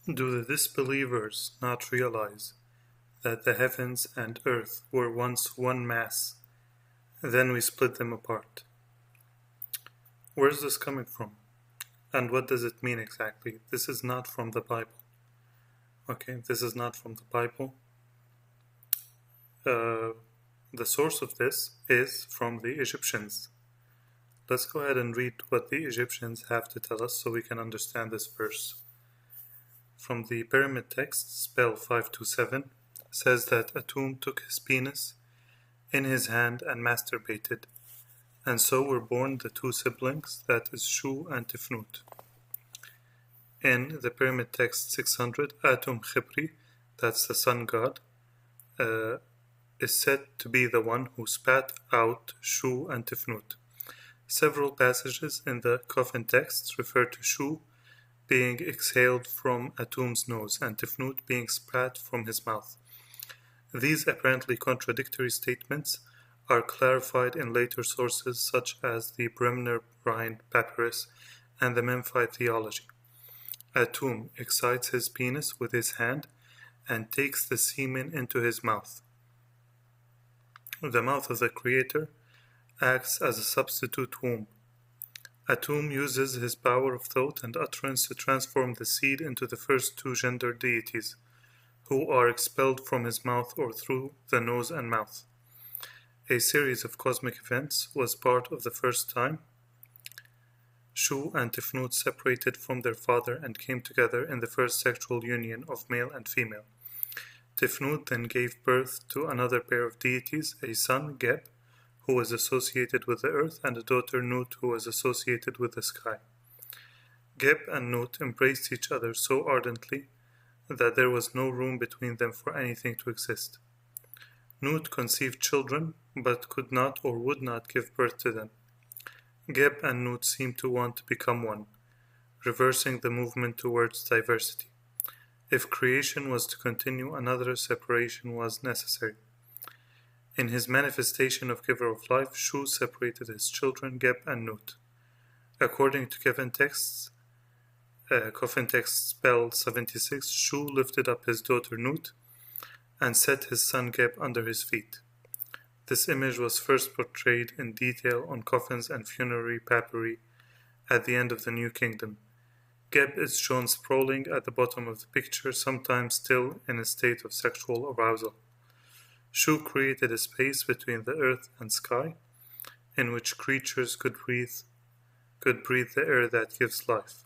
Do the disbelievers not realize that the heavens and earth were once one mass, then we split them apart? Where is this coming from? And what does it mean exactly? This is not from the Bible. Okay, this is not from the Bible. The source of this is from the Egyptians. Let's go ahead and read what the Egyptians have to tell us so we can understand this verse. From the pyramid text, spell 527, says that Atum took his penis in his hand and masturbated, and so were born the two siblings, that is Shu and Tifnut. In the pyramid text 600, Atum Khibri, that's the sun god, is said to be the one who spat out Shu and Tifnut. Several passages in the coffin texts refer to Shu being exhaled from Atum's nose and Tifnut being spat from his mouth. These apparently contradictory statements are clarified in later sources such as the Bremner Rhind Papyrus and the Memphite Theology. Atum excites his penis with his hand and takes the semen into his mouth. The mouth of the Creator acts as a substitute womb. Atum uses his power of thought and utterance to transform the seed into the first two gender deities, who are expelled from his mouth or through the nose and mouth. A series of cosmic events was part of the first time Shu and Tifnut separated from their father and came together in the first sexual union of male and female. Tifnut then gave birth to another pair of deities, a son, Geb, who was associated with the earth, and a daughter, Nut, who was associated with the sky. Geb and Nut embraced each other so ardently that there was no room between them for anything to exist. Nut conceived children, but could not or would not give birth to them. Geb and Nut seemed to want to become one, reversing the movement towards diversity. If creation was to continue, another separation was necessary. In his manifestation of Giver of Life, Shu separated his children, Geb and Nut. According to coffin text spell 76, Shu lifted up his daughter Nut and set his son Geb under his feet. This image was first portrayed in detail on coffins and funerary papyri at the end of the New Kingdom. Geb is shown sprawling at the bottom of the picture, sometimes still in a state of sexual arousal. Shu created a space between the earth and sky, in which creatures could breathe the air that gives life.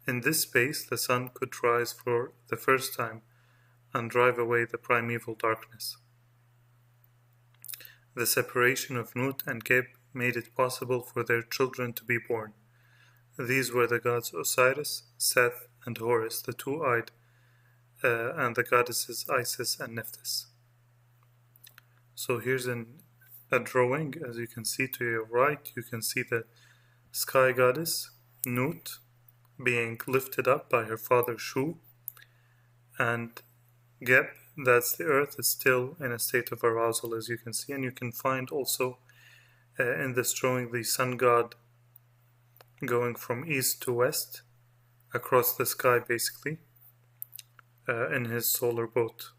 In this space, the sun could rise for the first time and drive away the primeval darkness. The separation of Nut and Geb made it possible for their children to be born. These were the gods Osiris, Seth, and Horus, the two-eyed, and the goddesses Isis and Nephthys. So here's a drawing. As you can see to your right, you can see the sky goddess, Nut, being lifted up by her father Shu, and Geb, that's the earth, is still in a state of arousal, as you can see. And you can find also in this drawing the sun god going from east to west across the sky, basically, in his solar boat.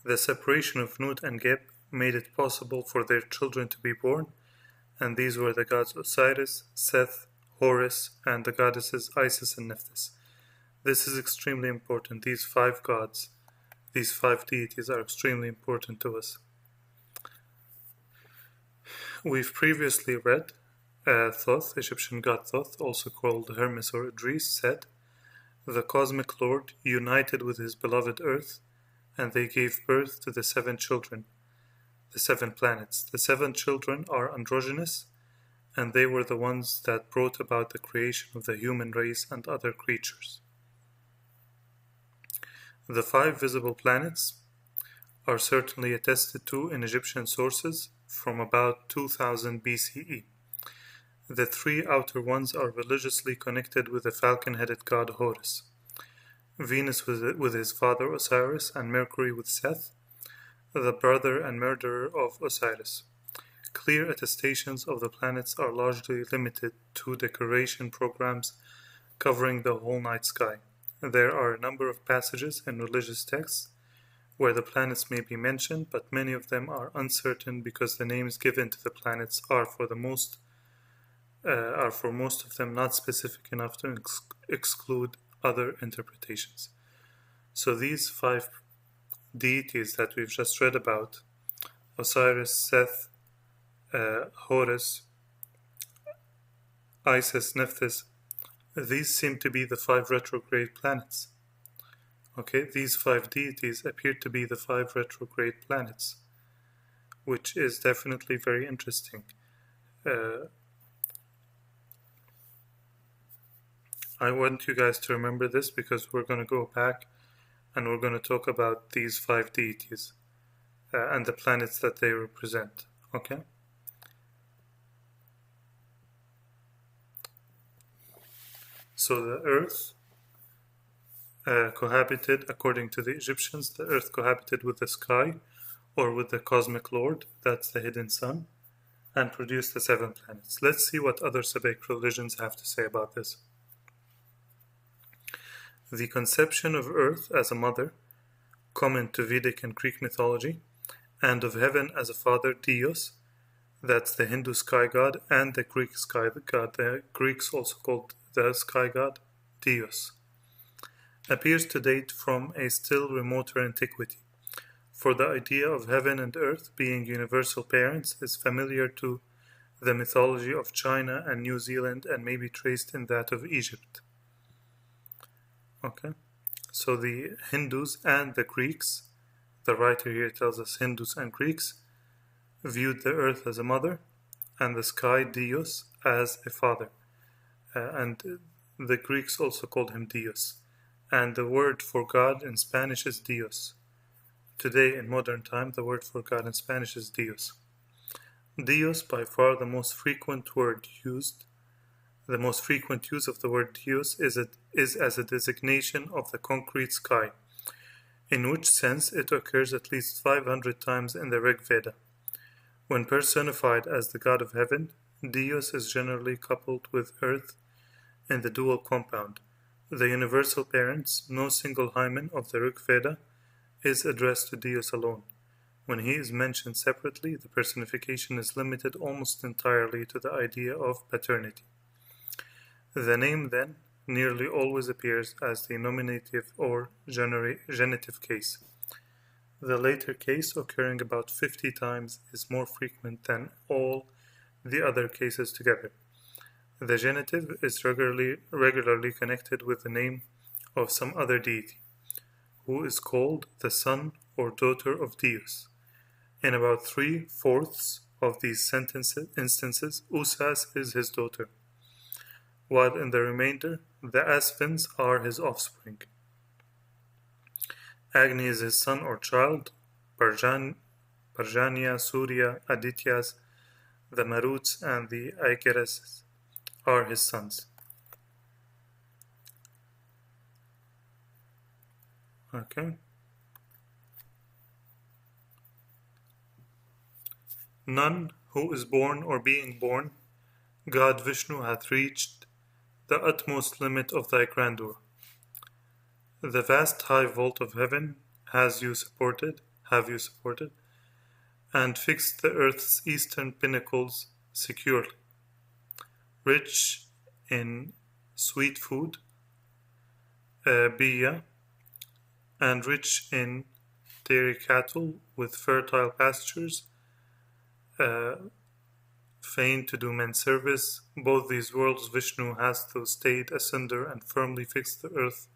The separation of Nut and Geb made it possible for their children to be born, and these were the gods Osiris, Seth, Horus, and the goddesses Isis and Nephthys. This is extremely important. These five gods, these five deities are extremely important to us. We've previously read Thoth, Egyptian god Thoth, also called Hermes or Idris, said, "The cosmic Lord united with his beloved earth, and they gave birth to the 7 children, the 7 planets. The 7 children are androgynous, and they were the ones that brought about the creation of the human race and other creatures." The 5 visible planets are certainly attested to in Egyptian sources from about 2000 BCE. The 3 outer ones are religiously connected with the falcon-headed god Horus, Venus with his father Osiris, and Mercury with Seth, the brother and murderer of Osiris. Clear attestations of the planets are largely limited to decoration programs covering the whole night sky. There are a number of passages in religious texts where the planets may be mentioned, but many of them are uncertain because the names given to the planets are for most of them not specific enough to exclude other interpretations. So these 5 deities that we've just read about, Osiris, Seth, Horus, Isis, Nephthys, these seem to be the 5 retrograde planets. Okay, these 5 deities appear to be the 5 retrograde planets, which is definitely very interesting. I want you guys to remember this because we're going to go back and we're going to talk about these 5 deities and the planets that they represent. Okay? So the earth cohabited, according to the Egyptians, the earth cohabited with the sky or with the cosmic lord, that's the hidden sun, and produced the 7 planets. Let's see what other Sabaic religions have to say about this. The conception of earth as a mother, common to Vedic and Greek mythology, and of heaven as a father, Dios, that's the Hindu sky god, and the Greek sky god, the Greeks also called the sky god, Dios, appears to date from a still remoter antiquity, for the idea of heaven and earth being universal parents is familiar to the mythology of China and New Zealand and may be traced in that of Egypt. Okay, so the Hindus and the Greeks, the writer here tells us Hindus and Greeks, viewed the earth as a mother and the sky, Dios, as a father. And the Greeks also called him Dios. And the word for God in Spanish is Dios. Today, in modern time, the word for God in Spanish is Dios. Dios, by far the most frequent word used. The most frequent use of the word Dios is as a designation of the concrete sky, in which sense it occurs at least 500 times in the Rig Veda. When personified as the god of heaven, Dios is generally coupled with earth in the dual compound. The universal parents, no single hymen of the Rig Veda, is addressed to Dios alone. When he is mentioned separately, the personification is limited almost entirely to the idea of paternity. The name, then, nearly always appears as the nominative or genitive case. The later case, occurring about 50 times, is more frequent than all the other cases together. The genitive is regularly connected with the name of some other deity, who is called the son or daughter of Dios. In about 3/4 of these instances, Usas is his daughter, while in the remainder, the Asvins are his offspring. Agni is his son or child, Parjanya, Surya, Adityas, the Maruts, and the Aigeras are his sons. Okay. None who is born or being born, God Vishnu hath reached the utmost limit of thy grandeur. The vast high vault of heaven have you supported, and fixed the earth's eastern pinnacles securely. Rich in sweet food, Biya, and rich in dairy cattle with fertile pastures, fain to do men service. Both these worlds Vishnu has though stayed asunder and firmly fixed the earth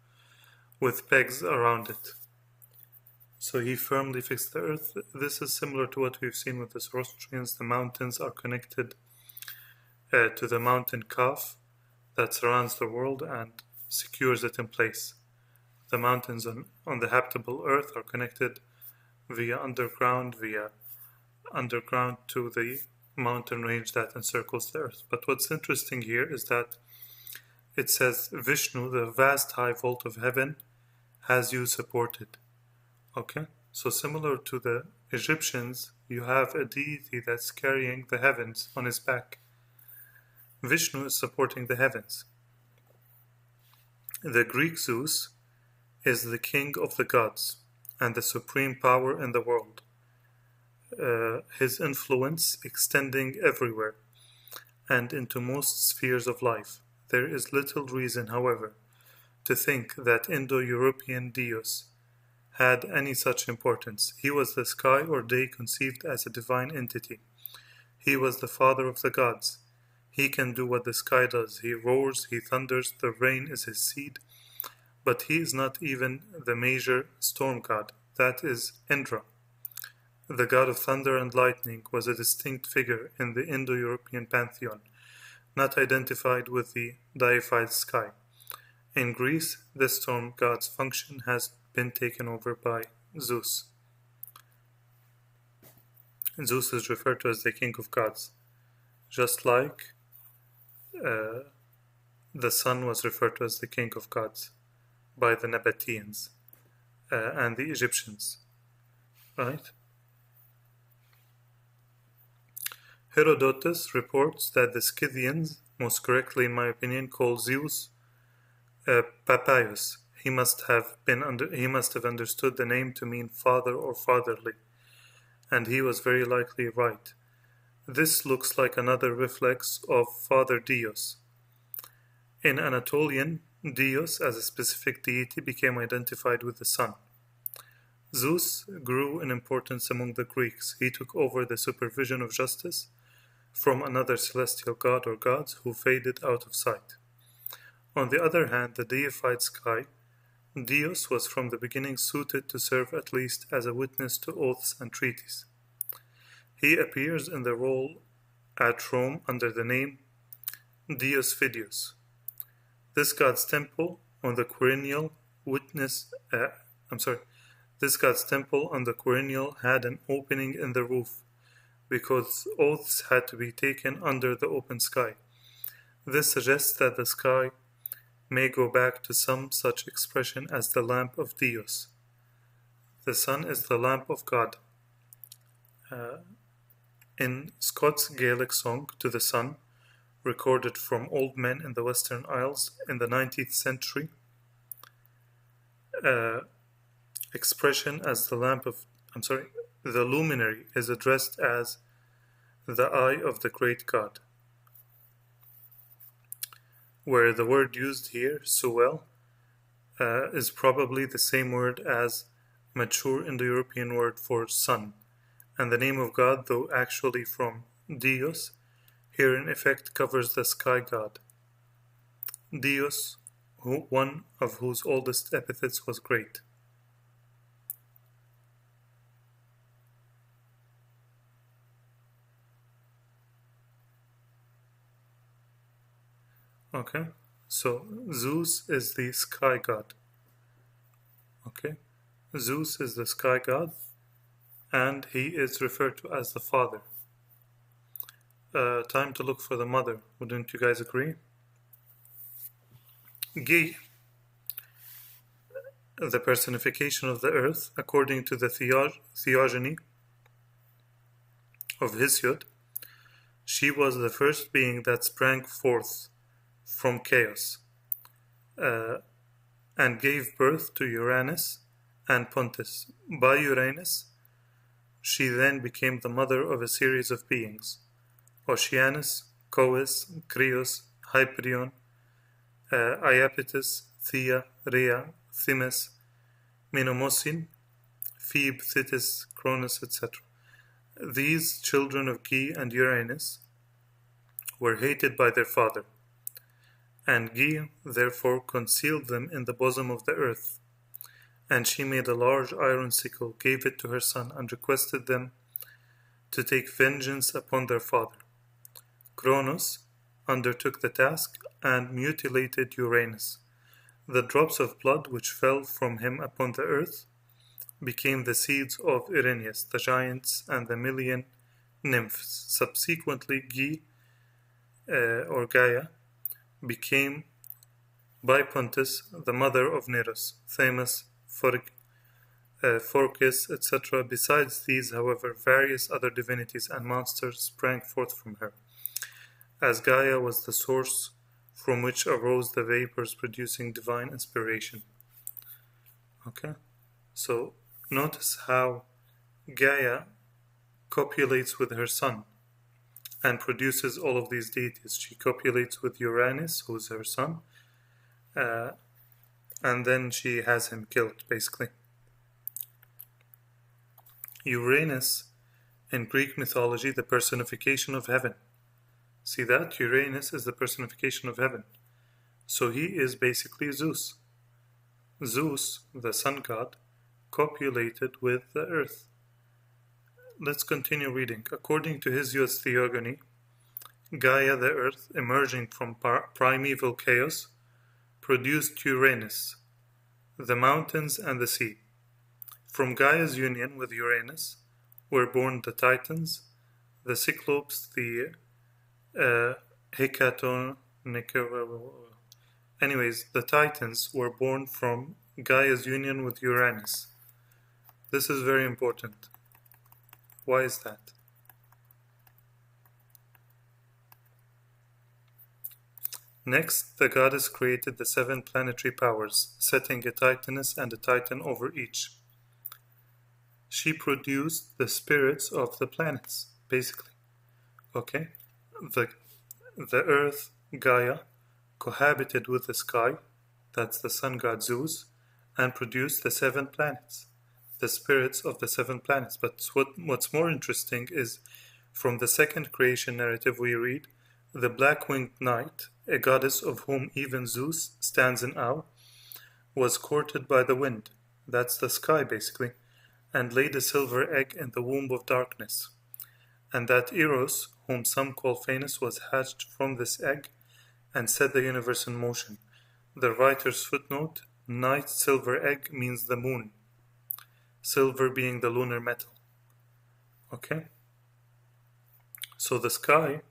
with pegs around it. So he firmly fixed the earth. This is similar to what we've seen with the Zoroastrians. The mountains are connected to the mountain Kaf that surrounds the world and secures it in place. The mountains on the habitable earth are connected via underground to the mountain range that encircles the earth. But what's interesting here is that it says Vishnu, the vast high vault of heaven, has you supported. Okay? So similar to the Egyptians, you have a deity that's carrying the heavens on his back. Vishnu is supporting the heavens. The Greek Zeus is the king of the gods and the supreme power in the world, his influence extending everywhere and into most spheres of life. There is little reason, however, to think that Indo-European Dios had any such importance. He was the sky or day conceived as a divine entity. He was the father of the gods. He can do what the sky does. He roars, he thunders, the rain is his seed. But he is not even the major storm god. That is Indra. The god of thunder and lightning was a distinct figure in the Indo-European pantheon, not identified with the deified sky. In Greece, this storm god's function has been taken over by Zeus. Zeus is referred to as the king of gods, just like the sun was referred to as the king of gods by the Nabateans and the Egyptians, right? Herodotus reports that the Scythians, most correctly in my opinion, call Zeus Papaius. He must have understood the name to mean father or fatherly, and he was very likely right. This looks like another reflex of Father Dios. In Anatolian, Dios as a specific deity became identified with the sun. Zeus grew in importance among the Greeks. He took over the supervision of justice from another celestial god or gods who faded out of sight. On the other hand, the deified sky, Dios was from the beginning suited to serve at least as a witness to oaths and treaties. He appears in the role at Rome under the name Dios Fidius. This god's temple on the Quirinal had an opening in the roof because oaths had to be taken under the open sky. This suggests that the sky may go back to some such expression as the lamp of Dios. The sun is the lamp of God. In Scott's Gaelic song To the Sun, recorded from old men in the Western Isles in the 19th century, expression as the luminary is addressed as the eye of the great God, where the word used here, suel, is probably the same word as mature Indo-European word for sun, and the name of God, though actually from Dios, here in effect covers the sky god. Dios, one of whose oldest epithets was great. Okay, so Zeus is the sky god. Okay, Zeus is the sky god, and he is referred to as the father. Time to look for the mother. Wouldn't you guys agree? Ge, the personification of the earth, according to the Theology of Hesiod, she was the first being that sprang forth from chaos and gave birth to Uranus and Pontus. By Uranus, she then became the mother of a series of beings: Oceanus, Coes, Crios, Hyperion, Iapetus, Thea, Rhea, Themis, Menomosin, Phoebe, Thetis, Cronus, etc. These children of Ge and Uranus were hated by their father, and Ge therefore concealed them in the bosom of the earth. And she made a large iron sickle, gave it to her son, and requested them to take vengeance upon their father. Cronus undertook the task and mutilated Uranus. The drops of blood which fell from him upon the earth became the seeds of Irenaeus, the giants, and the Melian nymphs. Subsequently, Ge, or Gaia, became by Pontus the mother of Nereus, Themis, Phorcys, etc. Besides these, however, various other divinities and monsters sprang forth from her. As Gaia was the source from which arose the vapors producing divine inspiration. Okay, so notice how Gaia copulates with her son and produces all of these deities. She copulates with Uranus, who's her son, and then she has him killed, basically. Uranus, in Greek mythology, the personification of heaven. See that? Uranus is the personification of heaven. So he is basically Zeus. Zeus, the sun god, copulated with the earth. Let's continue reading. According to Hesiod's theogony, Gaia, the earth, emerging from primeval chaos, produced Uranus, the mountains and the sea. From Gaia's union with Uranus were born the Titans, the Cyclopes, the Anyways, the Titans were born from Gaia's union with Uranus. This is very important. Why is that? Next, the goddess created the 7 planetary powers, setting a Titaness and a Titan over each. She produced the spirits of the planets, basically. Okay? The earth, Gaia, cohabited with the sky, that's the sun god Zeus, and produced the 7 planets, the spirits of the 7 planets. But what's more interesting is, from the second creation narrative we read, the black-winged night, a goddess of whom even Zeus stands in awe, was courted by the wind, that's the sky basically, and laid a silver egg in the womb of darkness. And that Eros, whom some call Phanes, was hatched from this egg and set the universe in motion. The writer's footnote, night silver egg means the moon, silver being the lunar metal. Okay? So the sky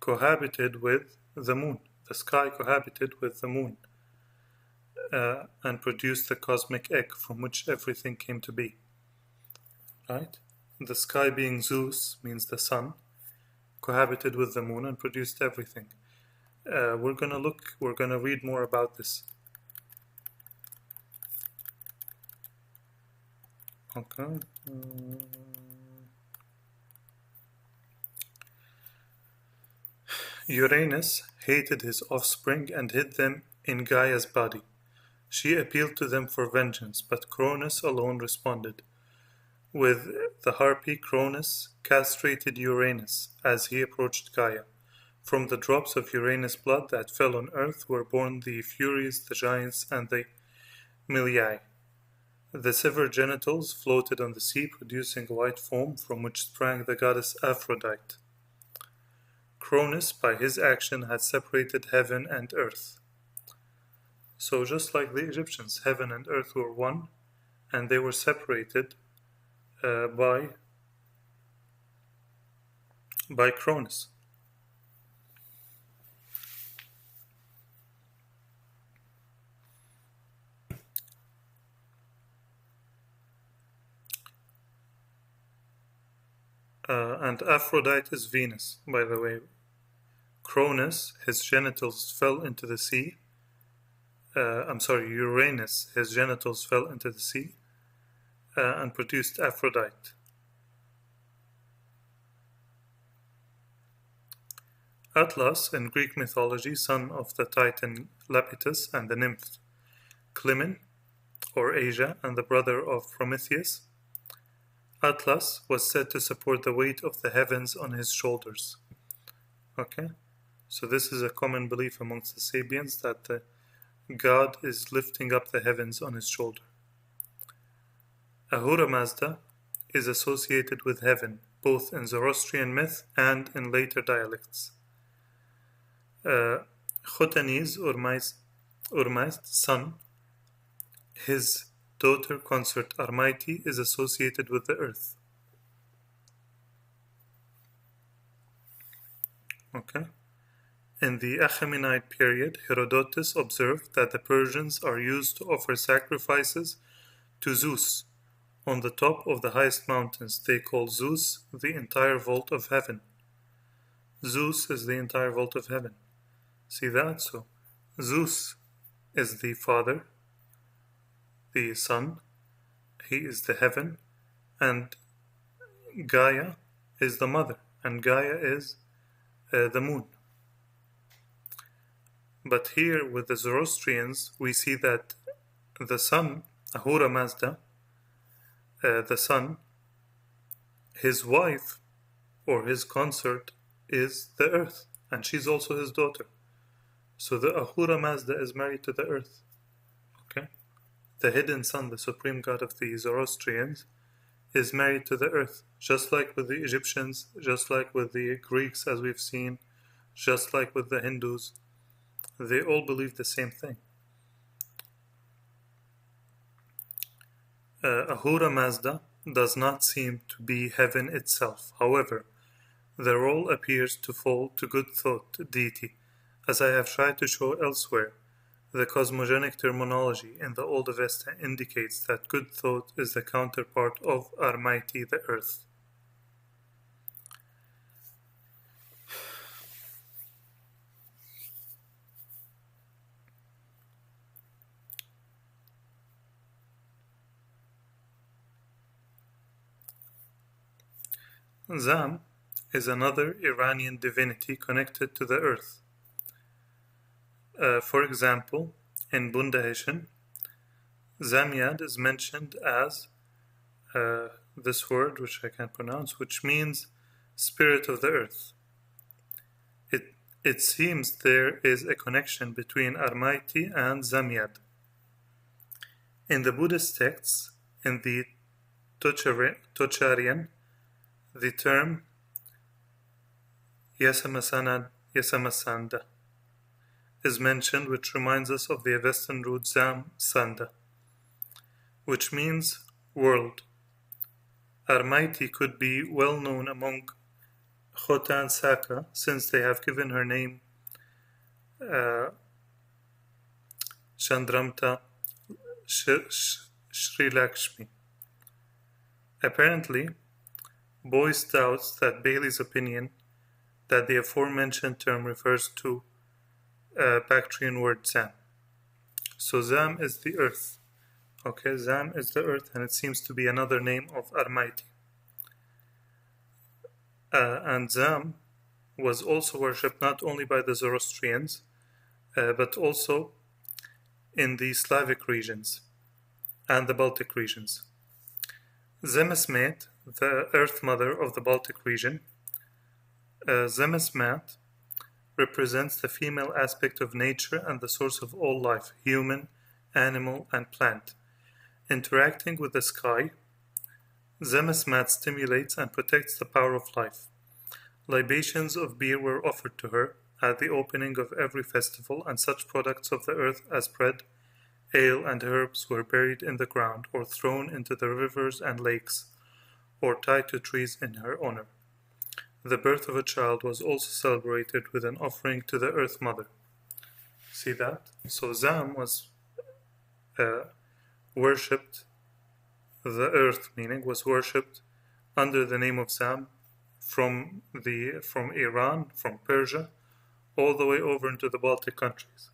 cohabited with the moon. The sky cohabited with the moon and produced the cosmic egg from which everything came to be. Right? The sky being Zeus means the sun cohabited with the moon and produced everything. We're gonna read more about this. Okay. Uranus hated his offspring and hid them in Gaia's body. She appealed to them for vengeance, but Cronus alone responded. With the harpy, Cronus castrated Uranus as he approached Gaia. From the drops of Uranus' blood that fell on earth were born the Furies, the Giants, and the Milii. The severed genitals floated on the sea, producing white foam from which sprang the goddess Aphrodite. Cronus, by his action, had separated heaven and earth. So just like the Egyptians, heaven and earth were one, and they were separated by Cronus. And Aphrodite is Venus, by the way. Cronus, his genitals fell into the sea. Uranus, his genitals fell into the sea and produced Aphrodite. Atlas, in Greek mythology, son of the Titan Lepidus and the nymph Clymene, or Asia, and the brother of Prometheus, Atlas was said to support the weight of the heavens on his shoulders. Okay? So this is a common belief amongst the Sabians, that the God is lifting up the heavens on his shoulder. Ahura Mazda is associated with heaven, both in Zoroastrian myth and in later dialects. Khotanese, Urmaiz's son, his daughter consort Armaiti is associated with the earth. Okay. In the Achaemenid period, Herodotus observed that the Persians are used to offer sacrifices to Zeus on the top of the highest mountains. They call Zeus the entire vault of heaven. Zeus is the entire vault of heaven. See that? So Zeus is the father, the son, he is the heaven, and Gaia is the mother, and Gaia is the moon. But here with the Zoroastrians, we see that the sun, Ahura Mazda, the sun, his wife or his consort is the earth, and she's also his daughter. So the Ahura Mazda is married to the earth. Okay? The hidden sun, the supreme god of the Zoroastrians, is married to the earth, just like with the Egyptians, just like with the Greeks, as we've seen, just like with the Hindus. They all believe the same thing. Ahura Mazda does not seem to be heaven itself. However, the role appears to fall to Good Thought deity, as I have tried to show elsewhere. The cosmogonic terminology in the Old Avesta indicates that Good Thought is the counterpart of Almighty the Earth. Zam is another Iranian divinity connected to the earth. For example, in Bundahishan, Zamyad is mentioned as this word, which I can't pronounce, which means spirit of the earth. It seems there is a connection between Almighty and Zamyad. In the Buddhist texts, in the Tocharian, the term Yasamasanda is mentioned, which reminds us of the Avestan root Zam Sanda, which means world. Almighty could be well known among Khotan Saka, since they have given her name Chandramta Sri Lakshmi. Apparently, Boyce doubts that Bailey's opinion that the aforementioned term refers to Bactrian word Zam. So Zam is the earth. Okay, Zam is the earth, and it seems to be another name of Almighty. And Zam was also worshipped not only by the Zoroastrians, but also in the Slavic regions and the Baltic regions. Zemesmet, the earth mother of the Baltic region, Zemesmet represents the female aspect of nature and the source of all life, human, animal, and plant. Interacting with the sky, Zemesmet stimulates and protects the power of life. Libations of beer were offered to her at the opening of every festival, and such products of the earth as bread, ale, and herbs were buried in the ground, or thrown into the rivers and lakes, or tied to trees in her honor. The birth of a child was also celebrated with an offering to the Earth Mother. See that? So Zam was worshipped, the earth meaning was worshipped under the name of Zam from Iran, from Persia, all the way over into the Baltic countries.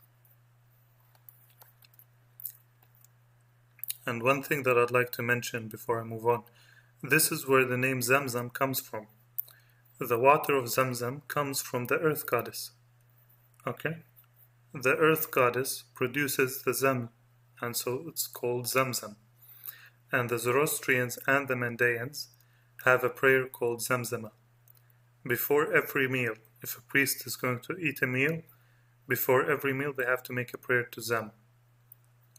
And one thing that I'd like to mention before I move on, this is where the name Zamzam comes from. The water of Zamzam comes from the earth goddess. Okay? The earth goddess produces the Zam, and so it's called Zamzam. And the Zoroastrians and the Mandaeans have a prayer called Zamzama. Before every meal, if a priest is going to eat a meal, before every meal they have to make a prayer to Zam.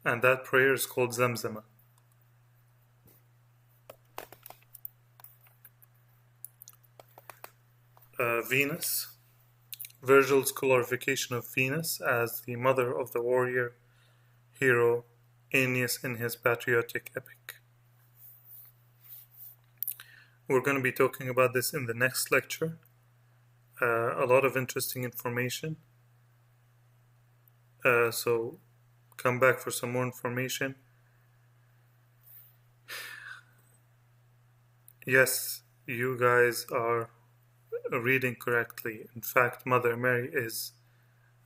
And that prayer is called Zamzama. Venus. Virgil's glorification of Venus as the mother of the warrior hero Aeneas in his patriotic epic. We're going to be talking about this in the next lecture. A lot of interesting information. So come back for some more information. Yes, you guys are reading correctly. In fact, Mother Mary is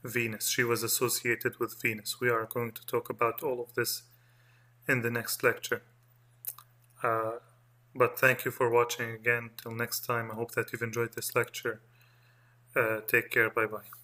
Venus. She was associated with Venus. We are going to talk about all of this in the next lecture. But thank you for watching again. Till next time, I hope that you've enjoyed this lecture. Take care. Bye-bye.